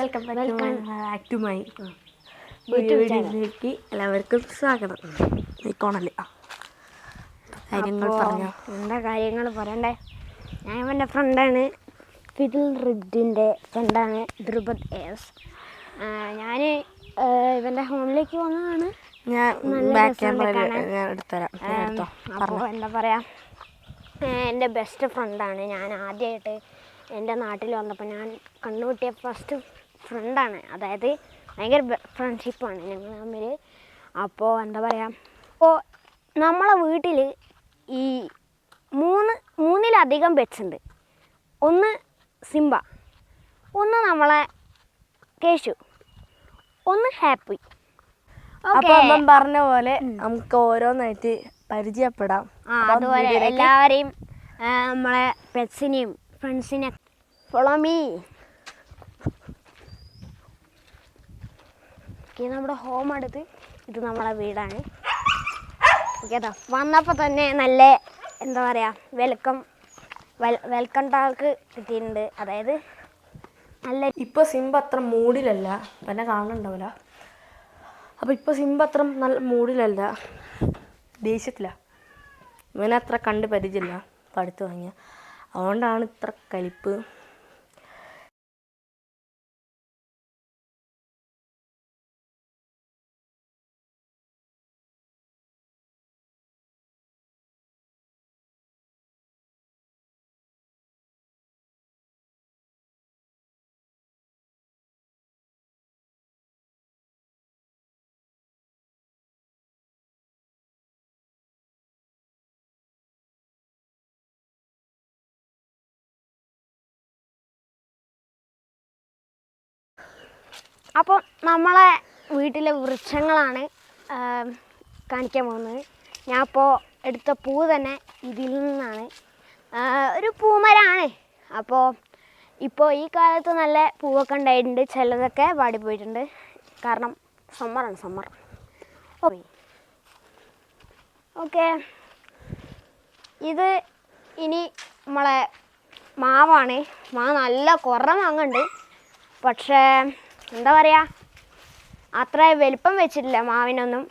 ആക്റ്റുമായി വീഡിയോയിലേക്ക് എല്ലാവർക്കും സ്വാഗതം. നിൽക്കണല്ലേ കാര്യങ്ങൾ പറഞ്ഞോ. എന്താ കാര്യങ്ങൾ പറയണ്ടേ? ഞാൻ എൻ്റെ ഫ്രണ്ടാണ്, ഫിദിൽ റിഡിൻ്റെ ഫ്രണ്ടാണ് ധ്രുപദ് എസ്. ഞാൻ ഇവൻ്റെ ഹോമിലേക്ക് വന്നതാണ്. ഞാൻ അപ്പോൾ എന്താ പറയുക, എൻ്റെ ബെസ്റ്റ് ഫ്രണ്ടാണ്. ഞാൻ ആദ്യമായിട്ട് എൻ്റെ നാട്ടിൽ വന്നപ്പോൾ ഞാൻ കണ്ടുമുട്ടിയ ഫസ്റ്റ് ഫ്രണ്ടാണ്. അതായത് ഭയങ്കര ഫ്രണ്ട്ഷിപ്പാണ് ഞങ്ങൾ തമ്മിൽ. അപ്പോൾ എന്താ പറയുക, അപ്പോൾ നമ്മളെ വീട്ടിൽ ഈ മൂന്നിലധികം പെറ്റ്സ് ഉണ്ട്. ഒന്ന് സിംബ, ഒന്ന് നമ്മളെ കേശു, ഒന്ന് ഹാപ്പി. അപ്പോൾ അമ്മ പറഞ്ഞ പോലെ നമുക്ക് ഓരോന്നായിട്ട് പരിചയപ്പെടാം. അതുപോലെ എല്ലാവരെയും നമ്മളെ പെറ്റ്സിനെയും ഫ്രണ്ട്സിനെ ഫോളോ മീ. നമ്മുടെ ഹോം അടുത്ത് ഇത് നമ്മളെ വീടാണ്. ഓക്കേതാ, വന്നപ്പോൾ തന്നെ നല്ല എന്താ പറയുക വെൽക്കം ടാക്ക് കിട്ടിയിട്ടുണ്ട്. അതായത് നല്ല ഇപ്പോൾ സിംബ അത്ര മൂഡിലല്ല, പിന്നെ കാണുന്നുണ്ടാവില്ല. അപ്പോൾ ഇപ്പോൾ സിംബ അത്ര നല്ല മൂഡിലല്ല, ദേഷ്യത്തില്ല. ഇവനെ അത്ര കണ്ട് പരിചയമില്ല, അപ്പോൾ അടുത്ത് വാങ്ങിയ അതുകൊണ്ടാണ് ഇത്ര കലിപ്പ്. അപ്പോൾ നമ്മളെ വീട്ടിലെ വൃക്ഷങ്ങളാണ് കാണിക്കാൻ പോകുന്നത്. ഞാൻ ഇപ്പോൾ എടുത്ത പൂ തന്നെ ഇതിൽ നിന്നാണ്. ഒരു പൂമരമാണ്. അപ്പോൾ ഈ കാലത്ത് നല്ല പൂവൊക്കെ ഉണ്ടായിട്ടുണ്ട്. ചിലതൊക്കെ വാടിപ്പോയിട്ടുണ്ട്, കാരണം സമ്മർ. ഓക്കെ, ഇത് ഇനി നമ്മളെ മാവാണ്. നല്ല കുറേ മാങ്ങുണ്ട്, പക്ഷേ എന്താ പറയുക, അത്ര വലിപ്പം വെച്ചിട്ടില്ല മാവിനൊന്നും.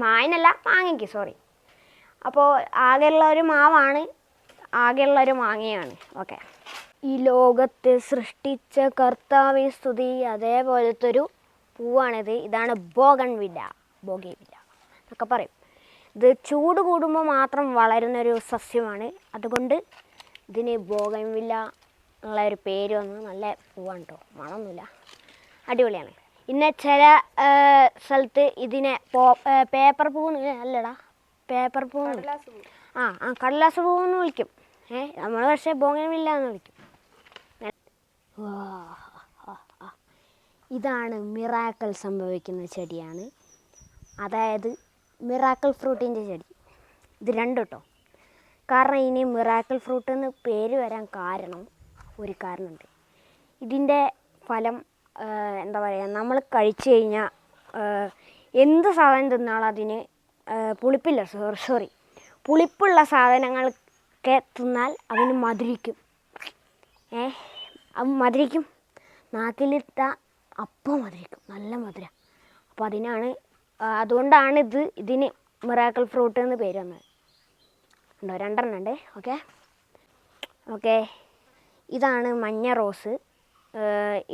മാങ്ങയ്ക്ക് സോറി. അപ്പോൾ ആകെയുള്ളൊരു മാവാണ്, ആകെയുള്ളൊരു മാങ്ങയാണ്. ഓക്കെ, ഈ ലോകത്തെ സൃഷ്ടിച്ച കർത്താവേ സ്തുതി, അതേപോലത്തെ ഒരു പൂവാണിത്. ഇതാണ് ബോഗൺവില്ല എന്നൊക്കെ പറയും. ഇത് ചൂട് കൂടുമ്പോൾ മാത്രം വളരുന്നൊരു സസ്യമാണ്. അതുകൊണ്ട് ഇതിന് ബോഗൺവില്ല ഉള്ള ഒരു പേര് വന്നു. നല്ല പൂവാണ് കേട്ടോ, മണമൊന്നുമില്ല, അടിപൊളിയാണ്. പിന്നെ ചില സ്ഥലത്ത് ഇതിനെ പേപ്പർ പൂന്ന് അല്ലടാ, പേപ്പർ പൂന്ന് കടലാസ് പൂവെന്ന് വിളിക്കും. നമ്മൾ പക്ഷേ ബോഗൺവില്ല എന്ന് വിളിക്കും. ഇതാണ് മിറാക്കിൾ സംഭവിക്കുന്ന ചെടിയാണ്, അതായത് മിറാക്കിൾ ഫ്രൂട്ടിൻ്റെ ചെടി. ഇത് രണ്ടും കേട്ടോ. കാരണം ഇനി മിറാക്കിൾ ഫ്രൂട്ട് എന്ന് പേര് വരാൻ ഒരു കാരണമുണ്ട്. ഇതിൻ്റെ ഫലം എന്താ പറയുക, നമ്മൾ കഴിച്ചു കഴിഞ്ഞാൽ എന്ത് സാധനം തിന്നാലും അതിന് പുളിപ്പുള്ള സാധനങ്ങളൊക്കെ തിന്നാൽ അതിന് മധുരിക്കും. മധുരിക്കും, നാക്കിലിട്ട അപ്പം മധുരിക്കും, നല്ല മധുരം. അപ്പോൾ അതുകൊണ്ടാണ് ഇതിന് മിറാക്കിൾ ഫ്രൂട്ട് എന്ന് പേര് വന്നത്. ഉണ്ടോ, 2 ഉണ്ട്. ഓക്കെ, ഇതാണ് മഞ്ഞ റോസ്.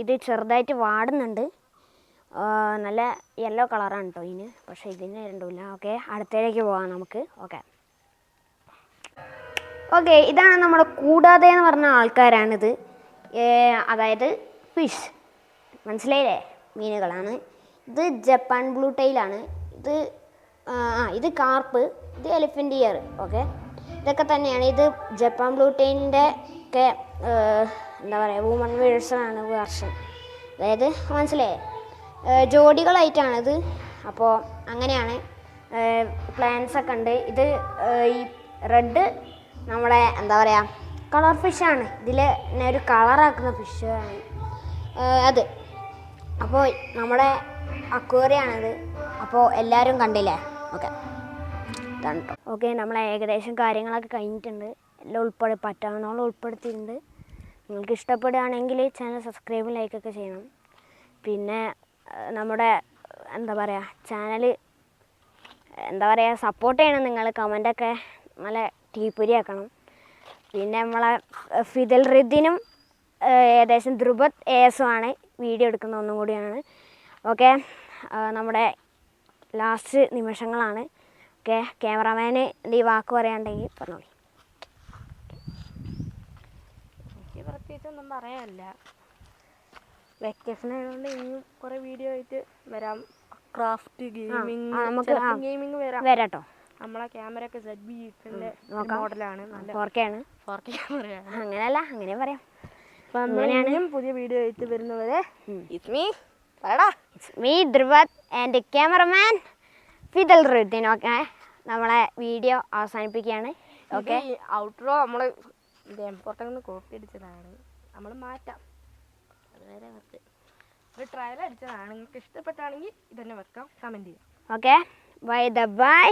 ഇത് ചെറുതായിട്ട് വാടുന്നുണ്ട്. നല്ല യെല്ലോ കളറാണ് കേട്ടോ ഇതിന്, പക്ഷേ ഇതിന് രണ്ടുമില്ല. ഓക്കെ, അടുത്തതിലേക്ക് പോകാം നമുക്ക്. ഓക്കെ, ഇതാണ് നമ്മുടെ കൂടാതെ എന്ന് പറഞ്ഞ ആൾക്കാരാണിത്. അതായത് ഫിഷ്, മനസ്സിലായില്ലേ, മീനുകളാണ്. ഇത് ജപ്പാൻ ബ്ലൂ ടൈലാണ്. ഇത് കാർപ്പ്, ഇത് എലിഫൻ്റ് ഇയർ. ഓക്കെ, ഇതൊക്കെ തന്നെയാണ്. ഇത് ജപ്പാൻ ബ്ലൂ ടൈലിൻ്റെ ഒക്കെ എന്താ പറയുക, വുമൺ വേഴ്സണാണ് വേർഷൻ. അതായത് മനസ്സിലായേ, ജോഡികളായിട്ടാണിത്. അപ്പോൾ അങ്ങനെയാണ്. പ്ലാന്റ്സൊക്കെ ഉണ്ട്. ഇത് ഈ റെഡ് നമ്മളെ എന്താ പറയുക, കളർ ഫിഷാണ്. ഇതിൽ ഒരു കളറാക്കുന്ന ഫിഷാണ് അത്. അപ്പോൾ നമ്മുടെ അക്വേറിയാണിത്. അപ്പോൾ എല്ലാവരും കണ്ടില്ലേ? ഇതാണ് കേട്ടോ. നമ്മളെ ഏകദേശം കാര്യങ്ങളൊക്കെ കഴിഞ്ഞിട്ടുണ്ട്. എല്ലാം പറ്റാവുന്നോളം ഉൾപ്പെടുത്തിയിട്ടുണ്ട്. നിങ്ങൾക്ക് ഇഷ്ടപ്പെടുകയാണെങ്കിൽ ചാനൽ സബ്സ്ക്രൈബും ലൈക്കൊക്കെ ചെയ്യണം. പിന്നെ നമ്മുടെ എന്താ പറയുക ചാനൽ എന്താ പറയുക സപ്പോർട്ട് ചെയ്യണം. നിങ്ങൾ കമൻറ്റൊക്കെ നല്ല തീപ്പൊരിയാക്കണം. പിന്നെ നമ്മളെ ഫിദൽ റിദ്ദിനും ഏകദേശം ധ്രുപത് ASമാണ് വീഡിയോ എടുക്കുന്ന ഒന്നും കൂടിയാണ്. ഓക്കെ, നമ്മുടെ ലാസ്റ്റ് നിമിഷങ്ങളാണ്. ഓക്കെ, ക്യാമറാമാന് ഈ വാക്ക് പറയാണ്ടെങ്കിൽ പറഞ്ഞോളി. എനിക്ക് പ്രത്യേകിച്ചൊന്നും പറയാനില്ല. വെക്കേഷൻ ആയതുകൊണ്ട് ഇനിയും കുറേ വീഡിയോ ആയിട്ട് വരാം. ക്രാഫ്റ്റ് ഗെയിമിങ്, ഗെയിമിങ് വരാട്ടോ. നമ്മളെ ക്യാമറ ഒക്കെ ZB-8 മോഡലാണ്, നല്ല 4K ആണ്. 4K ക്യാമറയാണ്. അങ്ങനെയല്ല, അങ്ങനെ പറയാം. അപ്പം അങ്ങനെയാണ് പുതിയ വീഡിയോ ആയിട്ട് വരുന്നവരെ me Dhruvath and cameraman Fidal Riddhin. Okay, നമ്മളെ വീഡിയോ അവസാനിപ്പിക്കുകയാണ്. ഓക്കെ, ഔട്ട്രോ നമ്മൾ പുറത്തുനിന്ന് കോപ്പി അടിച്ചതാണ്, നമ്മൾ മാറ്റാം. അതുവരെ ഒരു ട്രയൽ അടിച്ചതാണ്. നിങ്ങൾക്ക് ഇഷ്ടപ്പെട്ടാണെങ്കിൽ ഇതന്നെ വെക്കാം, കമൻറ്റ് ചെയ്യാം. Okay, bye and by.